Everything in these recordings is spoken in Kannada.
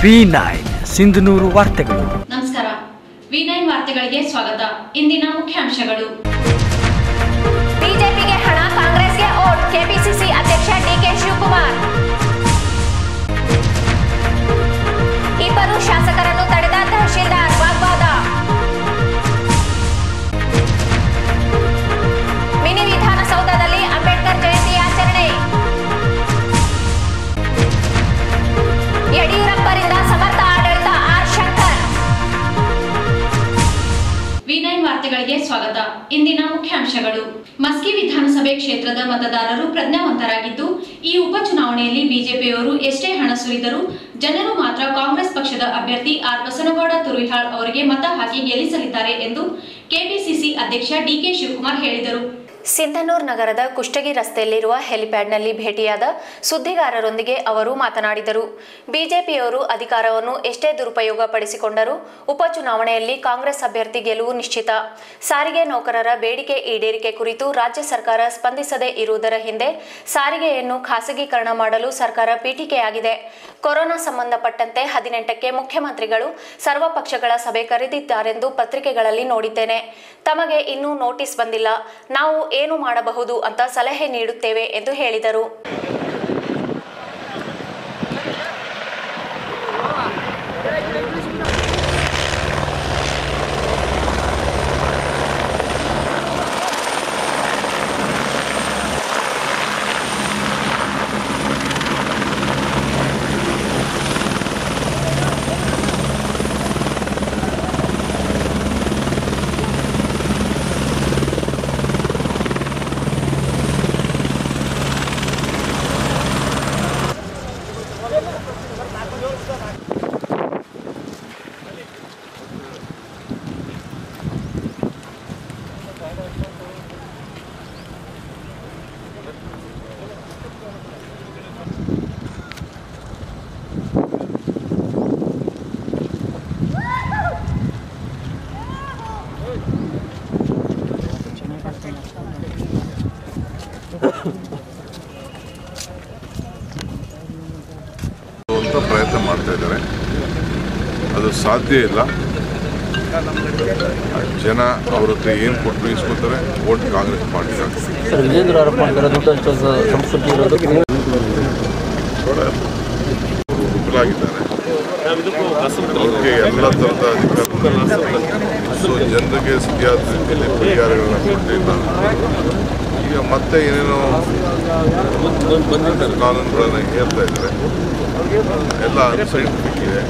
V9 ಸಿಂಧನೂರು ವಾರ್ತೆಗಳು. ನಮಸ್ಕಾರ. V9 ವಾರ್ತೆಗಳಿಗೆ ಸ್ವಾಗತ. ಇಂದಿನ ಮುಖ್ಯಾಂಶಗಳು. ಬಿಜೆಪಿಗೆ ಹಣ, ಕಾಂಗ್ರೆಸ್ಗೆ ಓಟ್. ಕೆಪಿಸಿಸಿ ಅಧ್ಯಕ್ಷ ಡಿಕೆ ಶಿವಕುಮಾರ್. ಇಬ್ಬರು ಶಾಸಕರನ್ನು ತಡೆದ ತಹಶೀಲ್ದಾರ್, ವಾಗ್ವಾದ. ಮಿನಿ ವಿಧಾನಸೌಧದಲ್ಲಿ ಅಂಬೇಡ್ಕರ್ ಜಯಂತಿ ಆಚರಣೆ. ಯಡಿಯೂರಪ್ಪರಿಂದ ಸಮರ್ಥ ಆಡಳಿತ, ಆರ್ ಶಂಕರ್. V9 ವಾರ್ತೆಗಳಿಗೆ ಸ್ವಾಗತ. ಇಂದಿನ ಮುಖ್ಯಾಂಶಗಳು. ಮಸ್ಕಿ ವಿಧಾನಸಭೆ ಕ್ಷೇತ್ರದ ಮತದಾರರು ಪ್ರಜ್ಞಾವಂತರಾಗಿದ್ದು, ಈ ಉಪಚುನಾವಣೆಯಲ್ಲಿ ಬಿಜೆಪಿಯವರು ಎಷ್ಟೇ ಹಣ ಸುರಿದರೂ ಜನರು ಮಾತ್ರ ಕಾಂಗ್ರೆಸ್ ಪಕ್ಷದ ಅಭ್ಯರ್ಥಿ ಆರ್ ಬಸನಗೌಡ ತುರುವಿಹಾಳ್ ಅವರಿಗೆ ಮತ ಹಾಕಿ ಗೆಲ್ಲಿಸಲಿದ್ದಾರೆ ಎಂದು ಕೆಪಿಸಿಸಿ ಅಧ್ಯಕ್ಷ ಡಿಕೆ ಶಿವಕುಮಾರ್ ಹೇಳಿದರು. ಸಿಂಧನೂರು ನಗರದ ಕುಷ್ಟಗಿ ರಸ್ತೆಯಲ್ಲಿರುವ ಹೆಲಿಪ್ಯಾಡ್ನಲ್ಲಿ ಭೇಟಿಯಾದ ಸುದ್ದಿಗಾರರೊಂದಿಗೆ ಅವರು ಮಾತನಾಡಿದರು. ಬಿಜೆಪಿಯವರು ಅಧಿಕಾರವನ್ನು ಎಷ್ಟೇ ದುರುಪಯೋಗ ಪಡಿಸಿಕೊಂಡರೂ ಉಪಚುನಾವಣೆಯಲ್ಲಿ ಕಾಂಗ್ರೆಸ್ ಅಭ್ಯರ್ಥಿ ಗೆಲುವು ನಿಶ್ಚಿತ. ಸಾರಿಗೆ ನೌಕರರ ಬೇಡಿಕೆ ಈಡೇರಿಕೆ ಕುರಿತು ರಾಜ್ಯ ಸರ್ಕಾರ ಸ್ಪಂದಿಸದೇ ಇರುವುದರ ಹಿಂದೆ ಸಾರಿಗೆಯನ್ನು ಖಾಸಗೀಕರಣ ಮಾಡಲು ಸರ್ಕಾರ ಪೀಠಿಕೆಯಾಗಿದೆ. ಕೊರೋನಾ ಸಂಬಂಧಪಟ್ಟಂತೆ 18ಕ್ಕೆ ಮುಖ್ಯಮಂತ್ರಿಗಳು ಸರ್ವಪಕ್ಷಗಳ ಸಭೆ ಕರೆದಿದ್ದಾರೆಂದು ಪತ್ರಿಕೆಗಳಲ್ಲಿ ನೋಡಿದ್ದೇನೆ. ತಮಗೆ ಇನ್ನೂ ನೋಟಿಸ್ ಬಂದಿಲ್ಲ. ನಾವು ಏನು ಮಾಡಬಹುದು ಅಂತ ಸಲಹೆ ನೀಡುತ್ತೇವೆ ಎಂದು ಹೇಳಿದರು. ಪ್ರಯತ್ನ ಮಾಡ್ತಾ ಇದ್ದಾರೆ. ಅದು ಸಾಧ್ಯ ಇಲ್ಲ. ಜನ ಅವ್ರ ಹತ್ರ ಏನು ಕೊಟ್ಟು ಇಸ್ಕೊತಾರೆ, ವೋಟ್ ಕಾಂಗ್ರೆಸ್ ಪಾರ್ಟಿಗೆ ವಿಫಲಾಗಿದ್ದಾರೆ. ಅವ್ರಿಗೆ ಎಲ್ಲ ಥರದ ಅಧಿಕಾರ, ಸೊ ಜನರಿಗೆ ಸರಿಯಾದ ರೀತಿಯಲ್ಲಿ ಪರಿಹಾರಗಳನ್ನ ಕೊಟ್ಟಿಲ್ಲ. ಈಗ ಮತ್ತೆ ಏನೇನೋ ಕಾನೂನುಗಳನ್ನ ಹೇಳ್ತಾ ಇದ್ದಾರೆ. ಎಲ್ಲ ಅನ್ಸೈಂಟಿಫಿಕ್ ಇದೆ.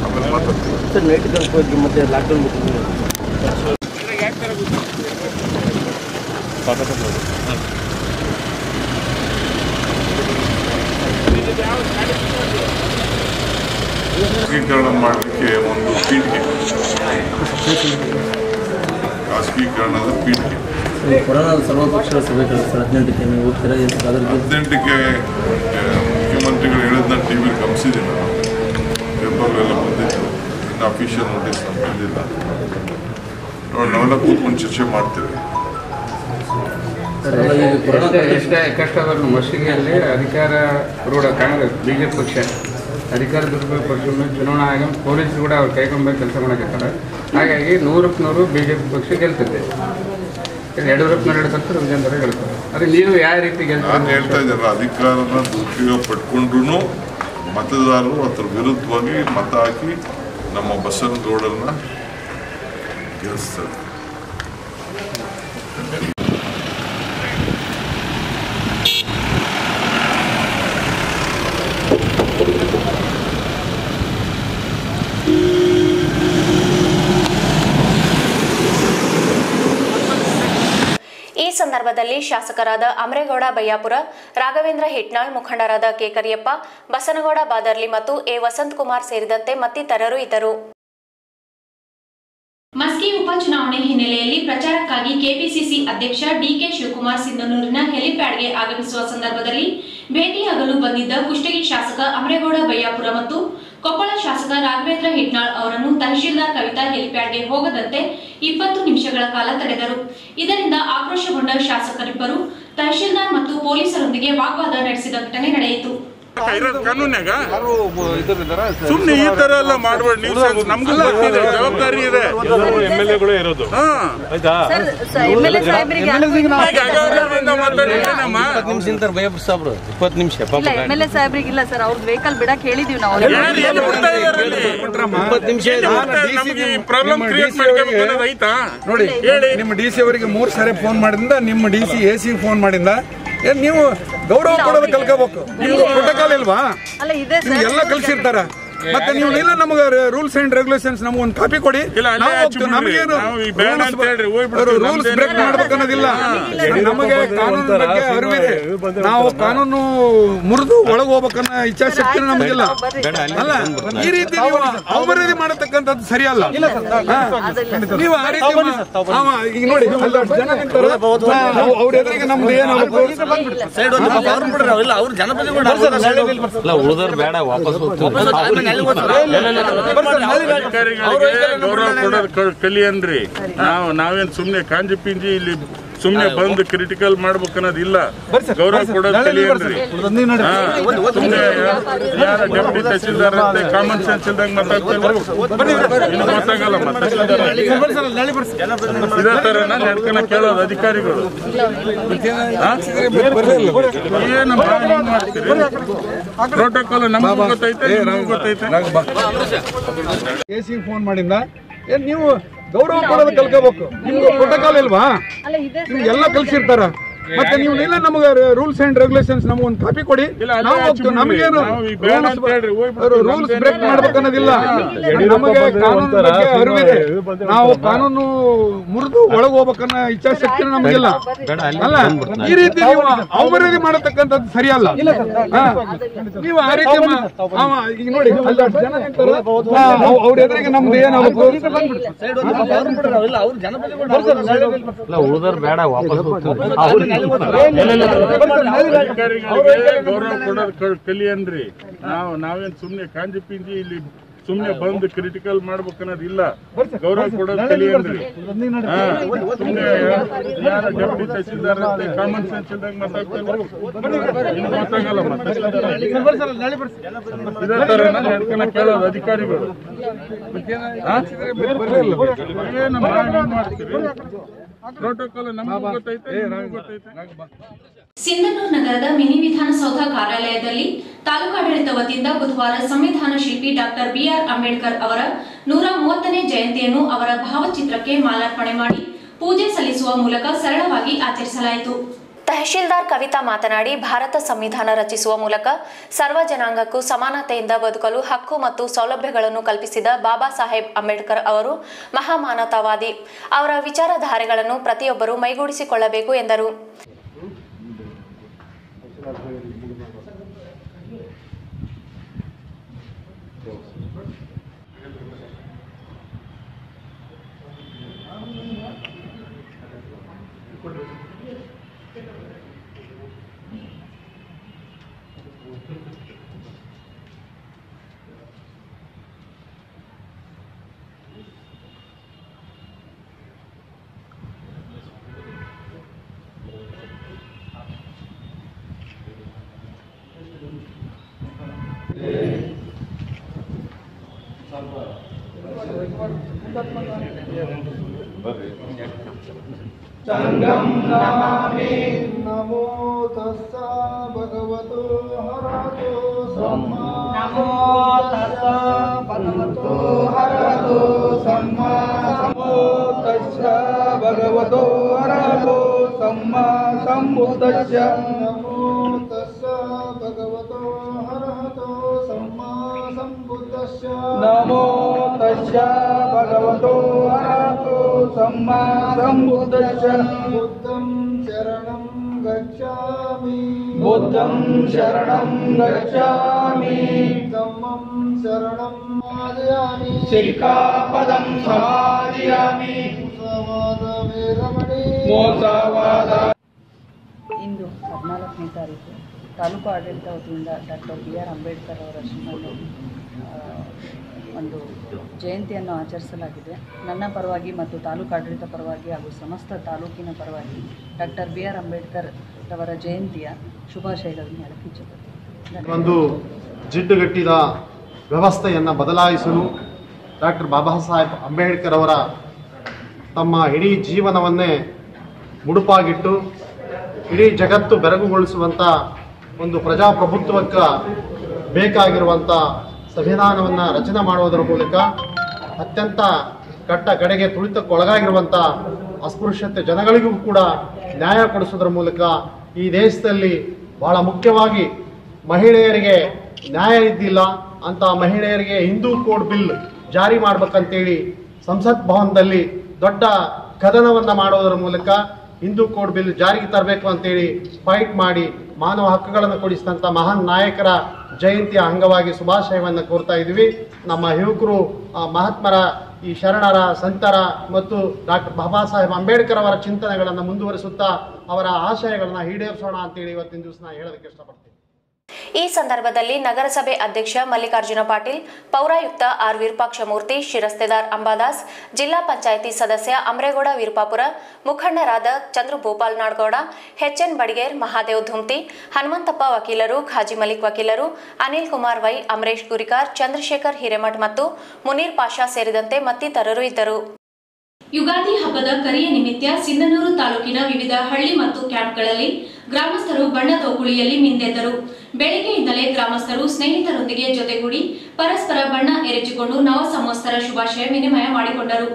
ಆಮೇಲೆ ಮಾತಾಡ್ತೀವಿ. ಖಾಸಗೀಕರಣ ಮಾಡಲಿಕ್ಕೆ ಒಂದು ಪೀಠಿಕೆ, ಖಾಸಗೀಕರಣದ ಪೀಠಿಕೆ. ಕೊರೋನಾದ ಸರ್ವಪಕ್ಷಗಳ ಸಭೆ 18ಕ್ಕೆ ನೀವು ಹೋಗ್ತೀರಾ? 18ಕ್ಕೆ ಮುಖ್ಯಮಂತ್ರಿಗಳು ಹೇಳಿದ್ನ ಟಿವಿ ಗಮನಿಸಿದ್ದೀನಿ. ನಾನು ಪೇಪರ್ಲೆಲ್ಲ ಬಂದಿತ್ತು. ಇನ್ನು ಅಫಿಷಿಯಲ್ ನೋಟಿಸ್ ಬಂದಿಲ್ಲ. ನೋಡಿ, ನಾವೆಲ್ಲ ಕೂತ್ಕೊಂಡು ಚರ್ಚೆ ಮಾಡ್ತೇವೆ. ಎಷ್ಟೇ ಕಷ್ಟವನ್ನು ಮಸ್ಕಿಗೆಯಲ್ಲಿ ಅಧಿಕಾರ ರೂಢ ಕಾಂಗ್ರೆಸ್ ಬಿಜೆಪಿ ಪಕ್ಷ ಅಧಿಕಾರ ದುರುಪಯೋಗ ಪಕ್ಷವನ್ನು ಚುನಾವಣಾ ಆಯೋಗ ಪೊಲೀಸರು ಕೂಡ ಅವ್ರು ಕೈಗೊಂಡು ಕೆಲಸ ಮಾಡಕತ್ತಾರೆ. ಹಾಗಾಗಿ 100ಕ್ಕೆ 100 ಬಿಜೆಪಿ ಪಕ್ಷ ಗೆಲ್ತದೆ. ಯಡಿಯೂರಪ್ಪನವ್ರು ಹೇಳ್ತಾರೆ, ವಿಜಯೇಂದ್ರ ಹೇಳ್ತಾರೆ. ಅದೇ ನೀವು ಯಾವ ರೀತಿ ನಾನು ಹೇಳ್ತಾ ಇದ್ದಾರೆ, ಅಧಿಕಾರನ ದುರುಪಯೋಗ ಪಡ್ಕೊಂಡ್ರು ಮತದಾರರು ಅದ್ರ ವಿರುದ್ಧವಾಗಿ ಮತ ಹಾಕಿ ನಮ್ಮ ಬಸನಗೌಡರನ್ನ ಗೆಲ್ಲಿಸ್ತಾರೆ. ಈ ಸಂದರ್ಭದಲ್ಲಿ ಶಾಸಕರಾದ ಅಮರೇಗೌಡ ಬಯ್ಯಾಪುರ, ರಾಘವೇಂದ್ರ ಹಿಟ್ನಾಳ್, ಮುಖಂಡರಾದ ಕೆ ಕರಿಯಪ್ಪ, ಬಸನಗೌಡ ಬಾದರ್ಲಿ ಮತ್ತು ಎ ವಸಂತಕುಮಾರ್ ಸೇರಿದಂತೆ ಮತ್ತಿತರರು ಇದ್ದರು. ಮಸ್ಕಿ ಉಪಚುನಾವಣೆ ಹಿನ್ನೆಲೆಯಲ್ಲಿ ಪ್ರಚಾರಕ್ಕಾಗಿ ಕೆಪಿಸಿಸಿ ಅಧ್ಯಕ್ಷ ಡಿಕೆ ಶಿವಕುಮಾರ್ ಸಿಂಧನೂರಿನ ಹೆಲಿಪ್ಯಾಡ್ಗೆ ಆಗಮಿಸುವ ಸಂದರ್ಭದಲ್ಲಿ ಭೇಟಿಯಾಗಲು ಬಂದಿದ್ದ ಕುಷ್ಟಗಿ ಶಾಸಕ ಅಮರೇಗೌಡ ಬಯ್ಯಾಪುರ ಮತ್ತು ಕೊಪ್ಪಳ ಶಾಸಕ ರಾಘವೇಂದ್ರ ಹಿಟ್ನಾಳ್ ಅವರನ್ನು ತಹಶೀಲ್ದಾರ್ ಕವಿತಾ ಹೆಲಿಪ್ಯಾಡ್ಗೆ ಹೋಗದಂತೆ 20 ನಿಮಿಷಗಳ ಕಾಲ ತಡೆದರು. ಇದರಿಂದ ಆಕ್ರೋಶಗೊಂಡ ಶಾಸಕರಿಬ್ಬರು ತಹಶೀಲ್ದಾರ್ ಮತ್ತು ಪೊಲೀಸರೊಂದಿಗೆ ವಾಗ್ವಾದ ನಡೆಸಿದ ಘಟನೆ ನಡೆಯಿತು. ಕಾನೂನಾಗ ಸುಮ್ಮನೆ ಈ ತರ ಎಲ್ಲ ಮಾಡಬೇಡಿ ನೀವು. ನಮ್ಗೂ ಗೊತ್ತಿದೆ, ಜವಾಬ್ದಾರಿ ಇದೆ. MLA ಇರೋದು MLA ಸಾಹೇಬ್ರಿಗಿಲ್ಲ ಸರ್, ಅವ್ರದ್ದು ವೆಹಿಕಲ್ ಬಿಡಕ್ ಹೇಳಿದೀವಿ ನಾವು. ಪ್ರಾಬ್ಲಮ್ ಕ್ರಿಯೇಟ್ ಮಾಡ್ಕೋಬೇಕು ಐತಾ ನೋಡಿ. ನಿಮ್ಮ DC ಅವರಿಗೆ 3 ಸಾರಿ ಫೋನ್ ಮಾಡಿಂದ, ನಿಮ್ಮ DC AC ಫೋನ್ ಮಾಡಿಂದ ನೀವು ಗೌರವ ಕೊಡೋದು ಕಲ್ಕೋಬೇಕು. ನಿಮ್ಗೆ ಪ್ರೋಟೋಕಾಲ್ ಇಲ್ವಾ? ಎಲ್ಲ ಕಲ್ಸಿರ್ತಾರ. ಮತ್ತೆ ನೀವು ಇಲ್ಲ ನಮಗೆ ರೂಲ್ಸ್ ಅಂಡ್ ರೆಗ್ಯುಲೇಷನ್ಸ್ ನಮ್ಗೆ ಒಂದು ಕಾಪಿ ಕೊಡಿ. ನಮಗೇನು ರೂಲ್ಸ್ ಬ್ರೇಕ್ ಮಾಡ್ಬೇಕನ್ನೋದಿಲ್ಲ. ನಮಗೆ ಕಾನೂನು ಬಗ್ಗೆ ಅರಿವಿದೆ. ನಾವು ಕಾನೂನು ಮುರಿದು ಒಳಗೆ ಹೋಗ್ಬೇಕನ್ನೋ ಇಚ್ಛಾಶಕ್ತಿ ನಮಗಿಲ್ಲ. ಅಲ್ಲ, ಈ ರೀತಿ ನೀವು ಅವಮರ್ಯಾದೆ ಮಾಡತಕ್ಕಂಥದ್ದು ಸರಿಯಲ್ಲ. ನೀವು ಆ ರೀತಿ ಈಗ ನೋಡಿ, ಜನ ಅವ್ರ ಎದುರಿಗೆ ನಮ್ದು ಏನಾಗಬೇಕು? ಉಳಿದವ್ರು ಬೇಡ, ವಾಪಸ್ ಗೌರವ ಕೊಡೋದು ಕಲಿಯನ್ರಿ. ನಾವೇನ್ ಸುಮ್ನೆ ಕಾಂಜಿ ಪಿಂಜಿ ಇಲ್ಲಿ ಸುಮ್ನೆ ಬಂದು ಕ್ರಿಟಿಕಲ್ ಮಾಡ್ಬೇಕನ್ನೋದಿಲ್ಲ. ಗೌರವ ಕೊಡೋದು ಕಲಿಯನ್ರಿ. ಸುಮ್ನೆ ಯಾರ ಡೆಪ್ಯೂಟಿ ತಹಸೀಲ್ದಾರ್ ಅಂತ ಕಾಮನ್ ಸೆನ್ಸ್ ಇಲ್ದಂಗೆ ಮಾತಾಡ್ತಾರೆ. ಇನ್ನು ಗೊತ್ತಾಗಲ್ಲ. ಇದೇ ತರ ನಡ್ಕನ ಕೇಳೋದು ಅಧಿಕಾರಿಗಳು. ಏನು ಮಾಡ್ತೀರಿ? ಪ್ರೋಟೋಕಾಲ್ ನಮಗೂ ಗೊತ್ತೈತೆ, ನಮಗೂ ಗೊತ್ತೈತೆ. AC ಫೋನ್ ಮಾಡಿಂದ ನೀವು ಗೌರವ ಕೊಡೋದು ಕಲ್ಕೋಬೇಕು. ನಿಮ್ಗೆ ಪ್ರೋಟೋಕಾಲ್ ಇಲ್ವಾ? ನಿಮ್ಗೆಲ್ಲ ಕಲ್ಸಿರ್ತಾರ. ಮತ್ತೆ ನೀವು ಇಲ್ಲ ನಮಗೆ ರೂಲ್ಸ್ ಅಂಡ್ ರೆಗ್ಯುಲೇಷನ್ಸ್ ನಮ್ಗೆ ಒಂದು ಕಾಪಿ ಕೊಡಿ. ನಮಗೇನು ರೂಲ್ಸ್ ಬ್ರೇಕ್ ಮಾಡ್ಬೇಕನ್ನೋದಿಲ್ಲ. ನಮಗೆ ಕಾನೂನು ಬಗ್ಗೆ ಅರಿವಿದೆ. ನಾವು ಕಾನೂನು ಮುರಿದು ಒಳಗೆ ಹೋಗ್ಬೇಕನ್ನೋ ಇಚ್ಛಾಶಕ್ತಿ ನಮಗಿಲ್ಲ. ಅಲ್ಲ, ಈ ರೀತಿ ನೀವು ಅವಮರ್ಯಾದೆ ಮಾಡತಕ್ಕಂಥದ್ದು ಸರಿಯಲ್ಲ. ನೀವು ಆ ರೀತಿ ಈಗ ನೋಡಿ, ಜನ ಅವ್ರ ಎದುರಿಗೆ ನಮ್ದು ಏನಾಗಬೇಕು? ಉಳಿದವ್ರು ಬೇಡ, ವಾಪಸ್ ಗೌರವ ಕೊಡೋದು ಕಲಿಯನ್ರಿ. ನಾವೇನ್ ಸುಮ್ನೆ ಕಾಂಜಿ ಪಿಂಜಿ ಇಲ್ಲಿ ಸುಮ್ನೆ ಬಂದು ಕ್ರಿಟಿಕಲ್ ಮಾಡ್ಬೇಕನ್ನೋದಿಲ್ಲ. ಗೌರವ ಕೊಡೋದು ಕಲಿಯನ್ರಿ. ಸುಮ್ನೆ ಯಾರ ಡೆಪ್ಯೂಟಿ ತಹಸೀಲ್ದಾರ್ ಅಂತ ಕಾಮನ್ ಸೆನ್ಸ್ ಇಲ್ದಂಗೆ ಮಾತಾಡ್ತಾರೆ. ಇನ್ನು ಗೊತ್ತಾಗಲ್ಲ. ಇದೇ ತರ ನಡ್ಕನ ಕೇಳೋದು ಅಧಿಕಾರಿಗಳು. ಏನು ಮಾಡ್ತೀರಿ? ಪ್ರೋಟೋಕಾಲ್ ನಮಗೂ ಗೊತ್ತೈತೆ, ನಮಗೂ ಗೊತ್ತೈತೆ. ಸಿಂಧನೂರು ನಗರದ ಮಿನಿ ವಿಧಾನಸೌಧ ಕಾರ್ಯಾಲಯದಲ್ಲಿ ತಾಲೂಕಾಡಳಿತ ವತಿಯಿಂದ ಬುಧವಾರ ಸಂವಿಧಾನ ಶಿಲ್ಪಿ ಡಾಕ್ಟರ್ BR ಅಂಬೇಡ್ಕರ್ ಅವರ 130ನೇ ಜಯಂತಿಯನ್ನು ಅವರ ಭಾವಚಿತ್ರಕ್ಕೆ ಮಾಲಾರ್ಪಣೆ ಮಾಡಿ ಪೂಜೆ ಸಲ್ಲಿಸುವ ಮೂಲಕ ಸರಳವಾಗಿ ಆಚರಿಸಲಾಯಿತು. ತಹಶೀಲ್ದಾರ್ ಕವಿತಾ ಮಾತನಾಡಿ, ಭಾರತ ಸಂವಿಧಾನ ರಚಿಸುವ ಮೂಲಕ ಸರ್ವ ಜನಾಂಗಕ್ಕೂ ಸಮಾನತೆಯಿಂದ ಬದುಕಲು ಹಕ್ಕು ಮತ್ತು ಸೌಲಭ್ಯಗಳನ್ನು ಕಲ್ಪಿಸಿದ ಬಾಬಾ ಸಾಹೇಬ್ ಅಂಬೇಡ್ಕರ್ ಅವರು ಮಹಾಮಾನವತಾವಾದಿ. ಅವರ ವಿಚಾರಧಾರೆಗಳನ್ನು ಪ್ರತಿಯೊಬ್ಬರೂ ಮೈಗೂಡಿಸಿಕೊಳ್ಳಬೇಕು ಎಂದರು. संगम नमामि नमो तस्सा भगवतो हरतो सम्मा नमो तस्सा भगवतो हरतो सम्मा नमो तस्सा भगवतो हरतो सम्मा संबुद्धस्य नमो तस्सा भगवतो हरतो सम्मा संबुद्धस्य नमो तस्सा भगवतो हरतो सम्मा संबुद्धस्य बुद्धं शरणं गच्छामि बुद्धं शरणं गच्छामि धम्मं शरणं आदयामि सिक्खापदं समादयामि मोसवाद ಇಂದು 14ನೇ ತಾರೀಕು ತಾಲೂಕು ಆಡಳಿತ ವತಿಯಿಂದ ಡಾಕ್ಟರ್ BR ಅಂಬೇಡ್ಕರ್ ಅವರ ಒಂದು ಜಯಂತಿಯನ್ನು ಆಚರಿಸಲಾಗಿದೆ. ನನ್ನ ಪರವಾಗಿ ಮತ್ತು ತಾಲೂಕು ಆಡಳಿತ ಪರವಾಗಿ ಹಾಗೂ ಸಮಸ್ತ ತಾಲೂಕಿನ ಪರವಾಗಿ ಡಾಕ್ಟರ್ BR ಅಂಬೇಡ್ಕರ್ ಅವರ ಜಯಂತಿಯ ಶುಭಾಶಯಗಳನ್ನು ಹೇಳಕ್ಕೆ ಇಚ್ಛೆಪಡ್ತೀನಿ. ಒಂದು ಜಿಡ್ಡುಗಟ್ಟಿದ ವ್ಯವಸ್ಥೆಯನ್ನು ಬದಲಾಯಿಸಲು ಡಾಕ್ಟರ್ ಬಾಬಾ ಸಾಹೇಬ್ ಅಂಬೇಡ್ಕರ್ ಅವರ ತಮ್ಮ ಇಡೀ ಜೀವನವನ್ನೇ ಮುಡುಪಾಗಿಟ್ಟು ಇಡೀ ಜಗತ್ತು ಬೆರಗುಗೊಳಿಸುವಂಥ ಒಂದು ಪ್ರಜಾಪ್ರಭುತ್ವಕ್ಕೆ ಬೇಕಾಗಿರುವಂಥ ಸಂವಿಧಾನವನ್ನು ರಚನೆ ಮಾಡುವುದರ ಮೂಲಕ ಅತ್ಯಂತ ಕಟ್ಟ ಕಡೆಗೆ ತುಳಿತಕ್ಕೊಳಗಾಗಿರುವಂಥ ಅಸ್ಪೃಶ್ಯತೆ ಜನಗಳಿಗೂ ಕೂಡ ನ್ಯಾಯ ಕೊಡಿಸೋದ್ರ ಮೂಲಕ ಈ ದೇಶದಲ್ಲಿ ಬಹಳ ಮುಖ್ಯವಾಗಿ ಮಹಿಳೆಯರಿಗೆ ನ್ಯಾಯ ಇದ್ದಿಲ್ಲ ಅಂತ ಮಹಿಳೆಯರಿಗೆ ಹಿಂದೂ ಕೋಡ್ ಬಿಲ್ ಜಾರಿ ಮಾಡ್ಬೇಕಂತೇಳಿ ಸಂಸತ್ ಭವನದಲ್ಲಿ ದೊಡ್ಡ ಕದನವನ್ನು ಮಾಡೋದರ ಮೂಲಕ ಹಿಂದೂ ಕೋಡ್ ಬಿಲ್ ಜಾರಿಗೆ ತರಬೇಕು ಅಂತೇಳಿ ಫೈಟ್ ಮಾಡಿ ಮಾನವ ಹಕ್ಕುಗಳನ್ನು ಕೊಡಿಸಿದಂಥ ಮಹಾನ್ ನಾಯಕರ ಜಯಂತಿಯ ಅಂಗವಾಗಿ ಶುಭಾಶಯವನ್ನು ಕೋರ್ತಾ ಇದ್ವಿ. ನಮ್ಮ ಯುವಕರು ಮಹಾತ್ಮರ ಈ ಶರಣರ ಸಂತರ ಮತ್ತು ಡಾಕ್ಟರ್ ಬಾಬಾ ಸಾಹೇಬ್ ಅಂಬೇಡ್ಕರ್ ಅವರ ಚಿಂತನೆಗಳನ್ನು ಮುಂದುವರಿಸುತ್ತಾ ಅವರ ಆಶಯಗಳನ್ನು ಈಡೇರಿಸೋಣ ಅಂತೇಳಿ ಇವತ್ತಿನ ದಿವಸ ನಾನು ಹೇಳೋದಕ್ಕೆ ಇಷ್ಟಪಡ್ತೀನಿ. ಈ ಸಂದರ್ಭದಲ್ಲಿ ನಗರಸಭೆ ಅಧ್ಯಕ್ಷ ಮಲ್ಲಿಕಾರ್ಜುನ ಪಾಟೀಲ್, ಪೌರಾಯುಕ್ತ ಆರ್ ವಿರೂಪಾಕ್ಷಮೂರ್ತಿ, ಶಿರಸ್ತೆದಾರ್ ಅಂಬಾದಾಸ್, ಜಿಲ್ಲಾ ಪಂಚಾಯಿತಿ ಸದಸ್ಯ ಅಮರೇಗೌಡ ವೀರಪಾಪುರ, ಮುಖಂಡರಾದ ಚಂದ್ರು ಗೋಪಾಲ್ ನಾಡಗೌಡ, ಎಚ್ಎನ್ ಬಡಿಗೇರ್, ಮಹಾದೇವ್ ಧುಮ್ತಿ, ಹನುಮಂತಪ್ಪ ವಕೀಲರು, ಖಾಜಿ ಮಲಿಕ್ ವಕೀಲರು, ಅನಿಲ್ ಕುಮಾರ್ ವೈ, ಅಮರೇಶ್ ಗುರಿಕಾರ್, ಚಂದ್ರಶೇಖರ್ ಹಿರೇಮಠ್ ಮತ್ತು ಮುನೀರ್ ಪಾಷಾ ಸೇರಿದಂತೆ ಮತ್ತಿತರರು ಇದ್ದರು. ಯುಗಾದಿ ಹಬ್ಬದ ಕರಿಯ ನಿಮಿತ್ತ ಸಿಂಧನೂರು ತಾಲೂಕಿನ ವಿವಿಧ ಹಳ್ಳಿ ಮತ್ತು ಕ್ಯಾಂಪ್ಗಳಲ್ಲಿ ಗ್ರಾಮಸ್ಥರು ಬಣ್ಣದ ಕುಳಿಯಲ್ಲಿ ಮಿಂದೆದ್ದರು. ಬೆಳಗ್ಗೆಯಿಂದಲೇ ಗ್ರಾಮಸ್ಥರು ಸ್ನೇಹಿತರೊಂದಿಗೆ ಜೊತೆಗೂಡಿ ಪರಸ್ಪರ ಬಣ್ಣ ಎರಚಿಕೊಂಡು ನವ ಸಂವತ್ಸರ ಶುಭಾಶಯ ವಿನಿಮಯ ಮಾಡಿಕೊಂಡರು.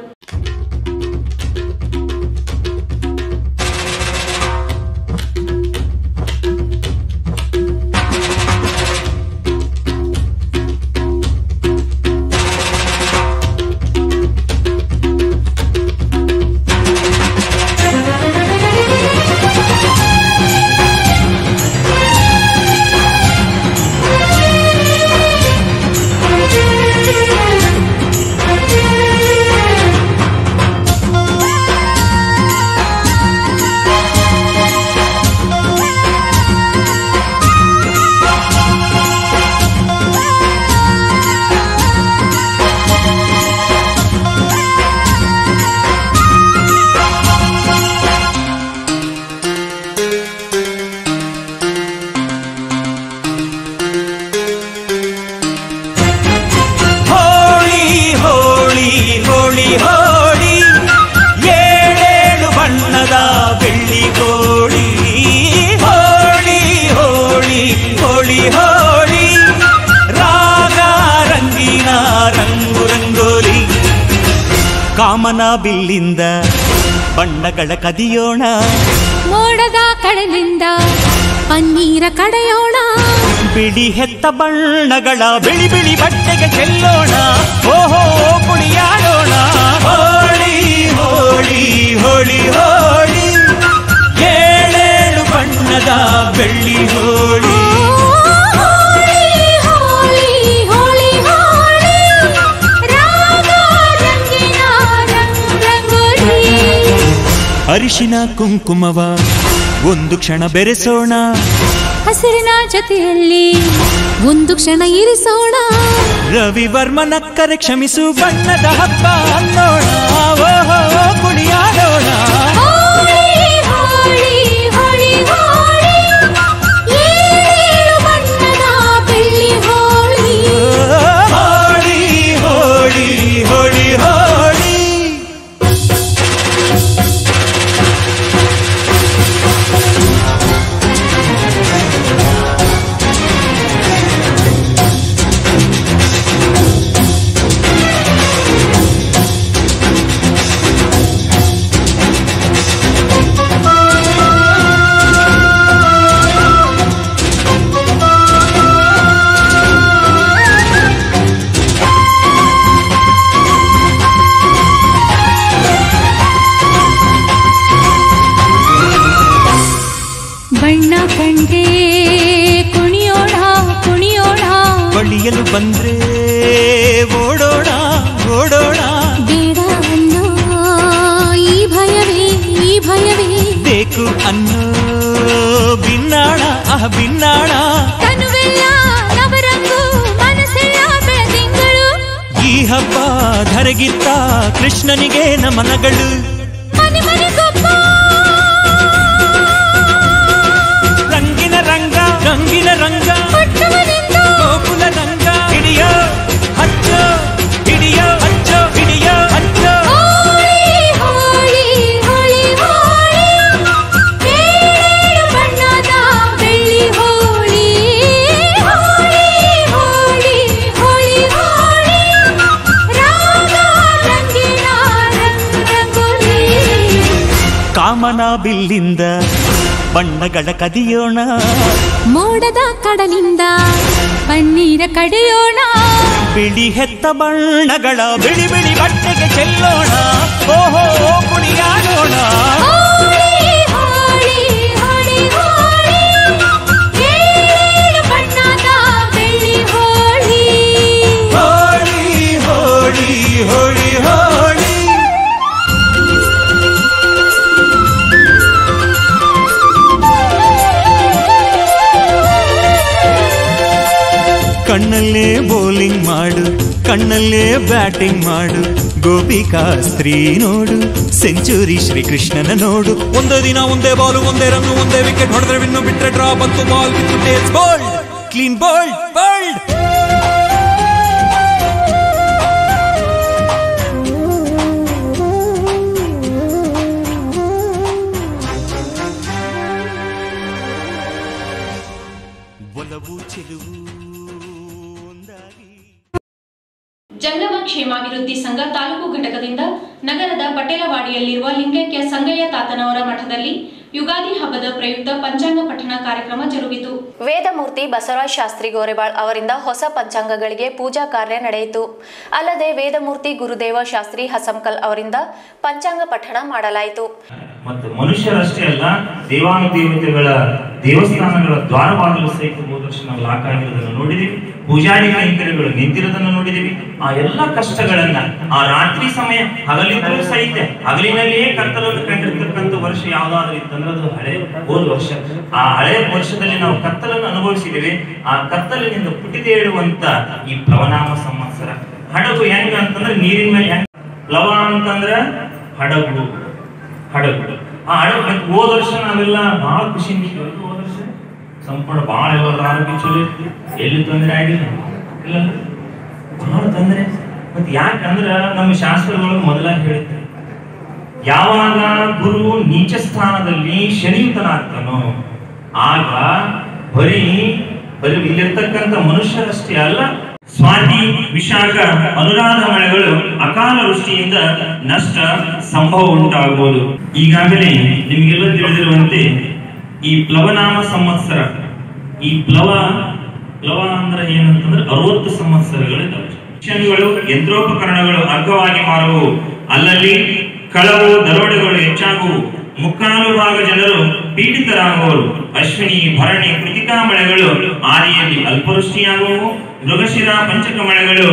ಕಾಮನ ಬಿಲ್ಲಿಂದ ಬಣ್ಣಗಳ ಕದಿಯೋಣ, ಮೋಡದ ಕಡಲಿಂದ ಪನ್ನೀರ ಕಡೆಯೋಣ, ಬಿಳಿ ಹೆತ್ತ ಬಣ್ಣಗಳ ಬಿಳಿ ಬಿಳಿ ಬಟ್ಟೆಗೆ ಚೆಲ್ಲೋಣ, ಓಹೋ ಕುಣಿಯಾಡೋಣ. ಹೋಳಿ ಹೋಳಿ ಹೋಳಿ ಹೋಳಿ, ಏಳೇಳು ಬಣ್ಣದ ಬೆಳ್ಳಿ ಹೋಳಿ. ಅರಿಶಿನ ಕುಂಕುಮವ ಒಂದು ಕ್ಷಣ ಬೆರೆಸೋಣ, ಹಸಿರಿನ ಜೊತೆಯಲ್ಲಿ ಒಂದು ಕ್ಷಣ ಇರಿಸೋಣ, ರವಿವರ್ಮನಕ್ಕರೆ ಕ್ಷಮಿಸು ಬಣ್ಣದ ಹಬ್ಬ ಅನ್ನೋಣ, ಓಹೋ ಕುಣಿಯಾಡೋಣ. ಬಳಿಯಲು ಬಂದ್ರೆ ಓಡೋಣ ಓಡೋಣ, ಬೇಡ ಅನ್ನೋ ಈ ಭಯವೇ ಬೇಕು ಅನ್ನೋ ಬಿನ್ನಾಣ ಬಿನ್ನಾಣ, ತನುವೆಲ್ಲ ನವರಂಗು ಮನಸ್ಸೆಲ್ಲ ಬೆಳದಿಂಗಳು, ಈ ಹಬ್ಬ ಧರೆಗಿತ್ತ ಕೃಷ್ಣನಿಗೆ ನಮನಗಳು. ಮನೆ ಮನೆಗೊಬ್ಬ ರಂಗಿನ ರಂಗ ರಂಗಿನ ರಂಗ ಕಾಮನ ಬಿಲ್ಲಿಂದ ಬಣ್ಣಗಳ ಕದಿಯೋಣ, ಮೋಡದ ಕಡಲಿಂದ ಪನ್ನೀರ ಕಡಿಯೋಣ, ಬಿಳಿ ಹೆತ್ತ ಬಣ್ಣಗಳ ಬಿಳಿ ಬಿಳಿ ಬಟ್ಟೆಗೆ ಚೆಲ್ಲೋಣ, ಓಹೋ ಕುಣಿಯಾಡೋಣ. ಹೋಳಿ ಹೋಳಿ ಕಣ್ಣಲ್ಲೇ ಬೌಲಿಂಗ್ ಮಾಡು, ಕಣ್ಣಲ್ಲೇ ಬ್ಯಾಟಿಂಗ್ ಮಾಡು, ಗೋಪಿಕಾ ಸ್ತ್ರೀ ನೋಡು, ಸೆಂಚುರಿ ಶ್ರೀಕೃಷ್ಣನ ನೋಡು. ಒಂದೇ ದಿನ ಒಂದೇ ಬಾಲು ಒಂದೇ ರನ್ನು ಒಂದೇ ವಿಕೆಟ್ ಹೊಡೆದ್ರೆ ವಿನ್ನು, ಬಿಟ್ರೆ ಡ್ರಾ, ಬಂತು ಬಾಲ್ ಬಿತ್ತು taste bold, clean bold bold. ಜಂಗಮ ಕ್ಷೇಮಾಭಿವೃದ್ಧಿ ಸಂಘ ತಾಲೂಕು ಘಟಕದಿಂದ ನಗರದ ಪಟೇಲವಾಡಿಯಲ್ಲಿರುವ ಲಿಂಗೈಕ್ಯ ಸಂಗಯ್ಯ ತಾತನವರ ಮಠದಲ್ಲಿ ಯುಗಾದಿ ಹಬ್ಬದ ಪ್ರಯುಕ್ತ ಪಂಚಾಂಗ ಪಠಣ ಕಾರ್ಯಕ್ರಮ ಜರುಗಿತು. ವೇದಮೂರ್ತಿ ಬಸವರಾಜ ಶಾಸ್ತ್ರಿ ಗೋರೆಬಾಳ್ ಅವರಿಂದ ಹೊಸ ಪಂಚಾಂಗಗಳಿಗೆ ಪೂಜಾ ಕಾರ್ಯ ನಡೆಯಿತು. ಅಲ್ಲದೆ ವೇದಮೂರ್ತಿ ಗುರುದೇವ ಶಾಸ್ತ್ರಿ ಹಸಂಕಲ್ ಅವರಿಂದ ಪಂಚಾಂಗ ಪಠಣ ಮಾಡಲಾಯಿತು. ಮತ್ತು ಮನುಷ್ಯರಷ್ಟೇ ಅಲ್ಲ, ದೇವಾನುದೇವತೆಗಳ ದೇವಸ್ಥಾನಗಳ ದ್ವಾರಬಾಗಿಲು ಸಹಿತ ಹೋದ ವರ್ಷ ನಾವು ಲಾಕ್ ಆಗಿರೋದನ್ನು ನೋಡಿದೀವಿ, ಪೂಜಾರಿ ಕೈಂಕರ್ಯಗಳು ನಿಂತಿರೋದನ್ನು ನೋಡಿದೀವಿ. ಆ ಎಲ್ಲ ಕಷ್ಟಗಳನ್ನ ಆ ರಾತ್ರಿ ಸಮಯ ಹಗಲಿದ್ದರೂ ಸಹಿತ ಹಗಲಿನಲ್ಲಿಯೇ ಕತ್ತಲನ್ನು ಕಂಡಿರ್ತಕ್ಕಂಥ ವರ್ಷ ಯಾವ್ದಾದ್ರು ಇತ್ತಂದ್ರೆ ಅದು ಹಳೆ ಹೋದ ವರ್ಷ. ಆ ಹಳೆ ವರ್ಷದಲ್ಲಿ ನಾವು ಕತ್ತಲನ್ನು ಅನುಭವಿಸಿದ್ದೀವಿ. ಆ ಕತ್ತಲಿನಿಂದ ಪುಟಿದೇಳುವಂತ ಈ ಪ್ಲವನಾಮ ಸಂವತ್ಸರ. ಹಡಗು ಹೆಂಗ ಅಂತಂದ್ರೆ ನೀರಿನ ಮೇಲೆ ಹೆಂಗ, ಪ್ಲವ ಅಂತಂದ್ರ ಹಡಗು, ಹಡಗು. ಆ ಹಡಗು ಹೋದ ವರ್ಷ ನಾವೆಲ್ಲ ಬಹಳ ಖುಷಿಯಿಂದ ಹೋದ ವರ್ಷ ಸಂಪೂರ್ಣ ಬಹಳ ಎಲ್ಲರ ಆರೋಗ್ಯ ಚಲೋ ಇತ್ತು, ಎಲ್ಲಿ ತೊಂದರೆ ಆಗಿಲ್ಲ, ಇಲ್ಲ ಬಹಳ ತೊಂದರೆ. ಮತ್ತೆ ಯಾಕಂದ್ರ ನಮ್ಮ ಶಾಸ್ತ್ರದೊಳಗೆ ಮೊದಲಾಗಿ ಹೇಳಿದ್ರು, ಯಾವಾಗ ಗುರು ನೀಚ ಸ್ಥಾನದಲ್ಲಿ ಶನಿಯುತನಾಗ್ತಾನೋ ಆಗ ಬರೀ ಇಲ್ಲಿರ್ತಕ್ಕಂಥ ಮನುಷ್ಯರಷ್ಟೇ ಅಲ್ಲ, ಸ್ವಾತಿ ವಿಶಾಖ ಅನುರಾಧ ಮಳೆಗಳು ಅಕಾಲ ವೃಷ್ಟಿಯಿಂದ ನಷ್ಟ ಸಂಭವ ಉಂಟಾಗಬಹುದು. ಈಗಾಗಲೇ ನಿಮಗೆಲ್ಲ ತಿಳಿದಿರುವಂತೆ ಈ ಪ್ಲವನಾಮ ಸಂವತ್ಸರ, ಈ ಪ್ಲವ ಅಂದ್ರೆ ಏನಂತಂದ್ರೆ 60 ಸಂವತ್ಸರಗಳಿದ್ದಾವೆ. ಮಿಷನ್ಗಳು, ಯಂತ್ರೋಪಕರಣಗಳು ಅಗ್ಗವಾಗಿ ಮಾರುವು, ಅಲ್ಲಲ್ಲಿ ಕಳವು ದರೋಡೆಗಳು ಹೆಚ್ಚಾಗುವು, ಮುಕ್ಕಾಲು ಭಾಗ ಜನರು ಪೀಡಿತರಾಗುವರು. ಅಶ್ವಿನಿ ಭರಣಿ ಕೃತಿಕಾ ಮಳೆಗಳು ಆದಿಯಲ್ಲಿ ಅಲ್ಪವೃಷ್ಟಿಯಾಗುವು, ಮೃಗಶಿರ ಪಂಚಕ ಮಳೆಗಳು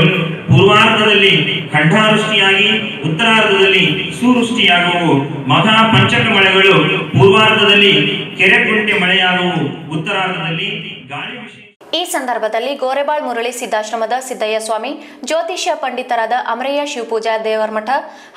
ಪೂರ್ವಾರ್ಧದಲ್ಲಿ ಖಂಡಾವೃಷ್ಟಿಯಾಗಿ ಉತ್ತರಾರ್ಧದಲ್ಲಿ ಸುವೃಷ್ಟಿಯಾಗುವು. ಮಘಾ ಪಂಚಕ ಮಳೆಗಳು ಪೂರ್ವಾರ್ಧದಲ್ಲಿ ಕೆರೆಕುಂಟೆ ಮಳೆಯಾಗುವು, ಉತ್ತರಾರ್ಧದಲ್ಲಿ ಗಾಳಿ ಬಿಸಿ. ಈ ಸಂದರ್ಭದಲ್ಲಿ ಗೋರೆಬಾಳ್ ಮುರಳಿ ಸಿದ್ದಾಶ್ರಮದ ಸಿದ್ದಯ್ಯ ಸ್ವಾಮಿ, ಜ್ಯೋತಿಷ್ಯ ಪಂಡಿತರಾದ ಅಮರಯ್ಯ ಶಿವಪೂಜಾ ದೇವರಮಠ,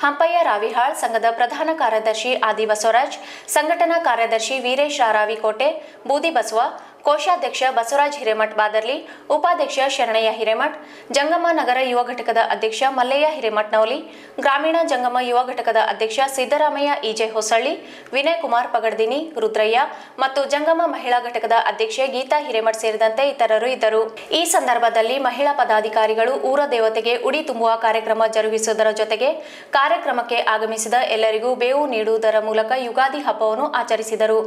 ಹಂಪಯ್ಯ ರಾವಿಹಾಳ್, ಸಂಘದ ಪ್ರಧಾನ ಕಾರ್ಯದರ್ಶಿ ಆದಿ ಬಸವರಾಜ್, ಸಂಘಟನಾ ಕಾರ್ಯದರ್ಶಿ ವೀರೇಶ್ ರಾವಿಕೋಟೆ, ಬೂದಿ ಬಸವ, ಕೋಶಾಧ್ಯಕ್ಷ ಬಸವರಾಜ್ ಹಿರೇಮಠ್ ಬಾದರ್ಲಿ, ಉಪಾಧ್ಯಕ್ಷ ಶರಣಯ್ಯ ಹಿರೇಮಠ್, ಜಂಗಮ ನಗರ ಯುವ ಘಟಕದ ಅಧ್ಯಕ್ಷ ಮಲ್ಲಯ್ಯ ಹಿರೇಮಠನವಲಿ, ಗ್ರಾಮೀಣ ಜಂಗಮ ಯುವ ಘಟಕದ ಅಧ್ಯಕ್ಷ ಸಿದ್ದರಾಮಯ್ಯ ಇಜೆ ಹೊಸಳ್ಳಿ, ವಿನಯ್ ಕುಮಾರ್ ಪಗಡ್ದಿನಿ, ರುದ್ರಯ್ಯ ಮತ್ತು ಜಂಗಮ ಮಹಿಳಾ ಘಟಕದ ಅಧ್ಯಕ್ಷೆ ಗೀತಾ ಹಿರೇಮಠ್ ಸೇರಿದಂತೆ ಇತರರು ಇದ್ದರು. ಈ ಸಂದರ್ಭದಲ್ಲಿ ಮಹಿಳಾ ಪದಾಧಿಕಾರಿಗಳು ಊರ ದೇವತೆಗೆ ಉಡಿ ತುಂಬುವ ಕಾರ್ಯಕ್ರಮ ಜರುಗಿಸುವುದರ ಜೊತೆಗೆ ಕಾರ್ಯಕ್ರಮಕ್ಕೆ ಆಗಮಿಸಿದ ಎಲ್ಲರಿಗೂ ಬೇವು ನೀಡುವುದರ ಮೂಲಕ ಯುಗಾದಿ ಹಬ್ಬವನ್ನು ಆಚರಿಸಿದರು.